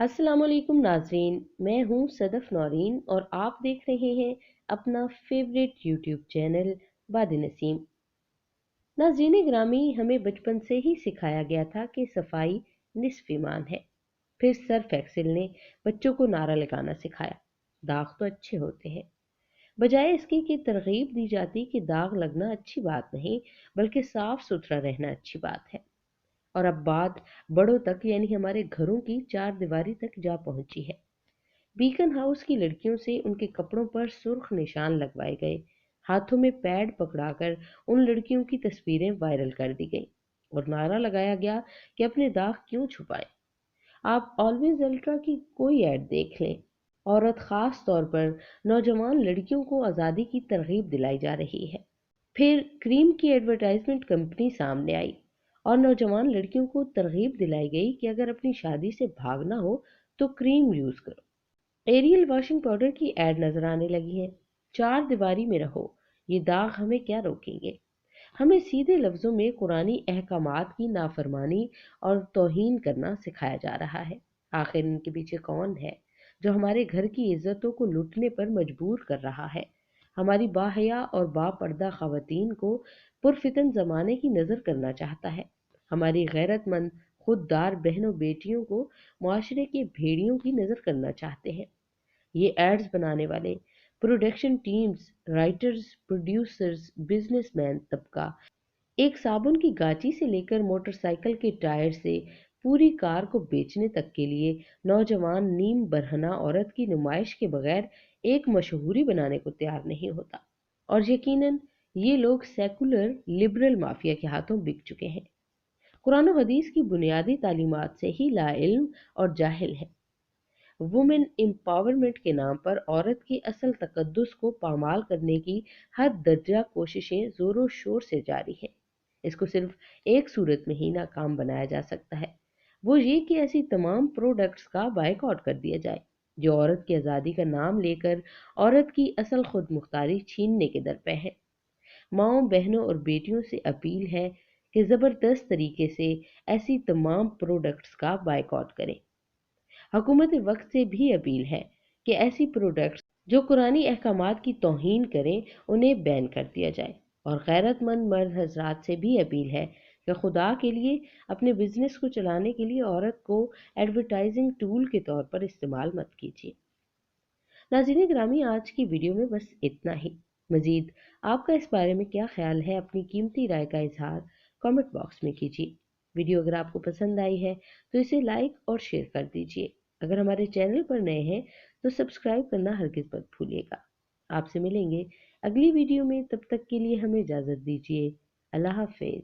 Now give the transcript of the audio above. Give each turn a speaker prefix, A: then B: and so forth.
A: अस्सलाम वालेकुम नाजरीन। मैं हूँ सदफ नौरीन और आप देख रहे हैं अपना फेवरेट यूट्यूब चैनल बाद नसीम। नाजरीन ग्रामी, हमें बचपन से ही सिखाया गया था कि सफाई निस्फ ईमान है। फिर सर फैक्सिल ने बच्चों को नारा लगाना सिखाया, दाग तो अच्छे होते हैं। बजाय इसके कि तरगीब दी जाती कि दाग लगना अच्छी बात नहीं, बल्कि साफ सुथरा रहना अच्छी बात है। और अब बात बड़ों तक यानी हमारे घरों की चार दीवारी तक जा पहुंची है। बीकन हाउस की लड़कियों से उनके कपड़ों पर सुर्ख निशान लगवाए गए, हाथों में पैड पकड़ाकर उन लड़कियों की तस्वीरें वायरल कर दी गई और नारा लगाया गया कि अपने दाग क्यों छुपाएं। आप ऑलवेज अल्ट्रा की कोई ऐड देख लें, औरत खास तौर पर नौजवान लड़कियों को आज़ादी की तरगीब दिलाई जा रही है। फिर क्रीम की एडवर्टाइजमेंट कंपनी सामने आई और नौजवान लड़कियों को तरगीब दिलाई गई कि अगर अपनी शादी से भागना हो तो क्रीम यूज करो। एरियल वॉशिंग पाउडर की ऐड नजर आने लगी है। चार दीवारी में रहो, ये दाग हमें क्या रोकेंगे। हमें सीधे लफ्जों में कुरानी अहकामात की नाफरमानी और तौहीन करना सिखाया जा रहा है। आखिर इनके पीछे कौन है जो हमारे घर की इज्जतों को लूटने पर मजबूर कर रहा है, हमारी बाहया और बापर्दा खवातीन को पुरफितन जमाने की नजर करना चाहता है, हमारी गैरतमंद खुददार बहनों बेटियों को मुआशरे के भेड़ियों की नजर करना चाहते हैं। ये एड्स बनाने वाले, production teams, writers, producers, businessman तबका एक साबुन की गाची से लेकर मोटरसाइकिल के टायर से पूरी कार को बेचने तक के लिए नौजवान नीम बरहना औरत की नुमाइश के बगैर एक मशहूरी बनाने को तैयार नहीं होता। और यकीनन ये लोग सेकुलर लिबरल माफिया के हाथों बिक चुके हैं। कुरान और हदीस की बुनियादी तालीमात से ही लाइल्म और जाहिल है। वुमेन एम्पावरमेंट के नाम पर औरत की असल तकद्दुस को पामाल करने की हर दर्जा कोशिशें जोरों शोर से जारी है। इसको सिर्फ एक सूरत में ही नाकाम बनाया जा सकता है, वो ये कि ऐसी तमाम प्रोडक्ट्स का बायकॉट कर दिया जाए जो औरत की आज़ादी का नाम लेकर औरत की असल खुद मुख्तारी छीनने के दर पे है। माओ बहनों और बेटियों से अपील है कि ज़बरदस्त तरीके से ऐसी तमाम प्रोडक्ट्स का बायकॉट करें। हुकूमत वक्त से भी अपील है कि ऐसी प्रोडक्ट्स जो कुरानी अहकामात की तौहीन करें उन्हें बैन कर दिया जाए। और गैरतमंद मर्द हजरात से भी अपील है कि खुदा के लिए अपने बिजनेस को चलाने के लिए औरत को एडवर्टाइजिंग टूल के तौर पर इस्तेमाल मत कीजिए। नाज़रीन ग्रामी, आज की वीडियो में बस इतना ही। मजीद आपका इस बारे में क्या ख्याल है, अपनी कीमती राय का इजहार कमेंट बॉक्स में कीजिए। वीडियो अगर आपको पसंद आई है तो इसे लाइक और शेयर कर दीजिए। अगर हमारे चैनल पर नए हैं तो सब्सक्राइब करना हरगिज मत भूलिएगा। आपसे मिलेंगे अगली वीडियो में, तब तक के लिए हमें इजाज़त दीजिए। अल्लाह हाफिज।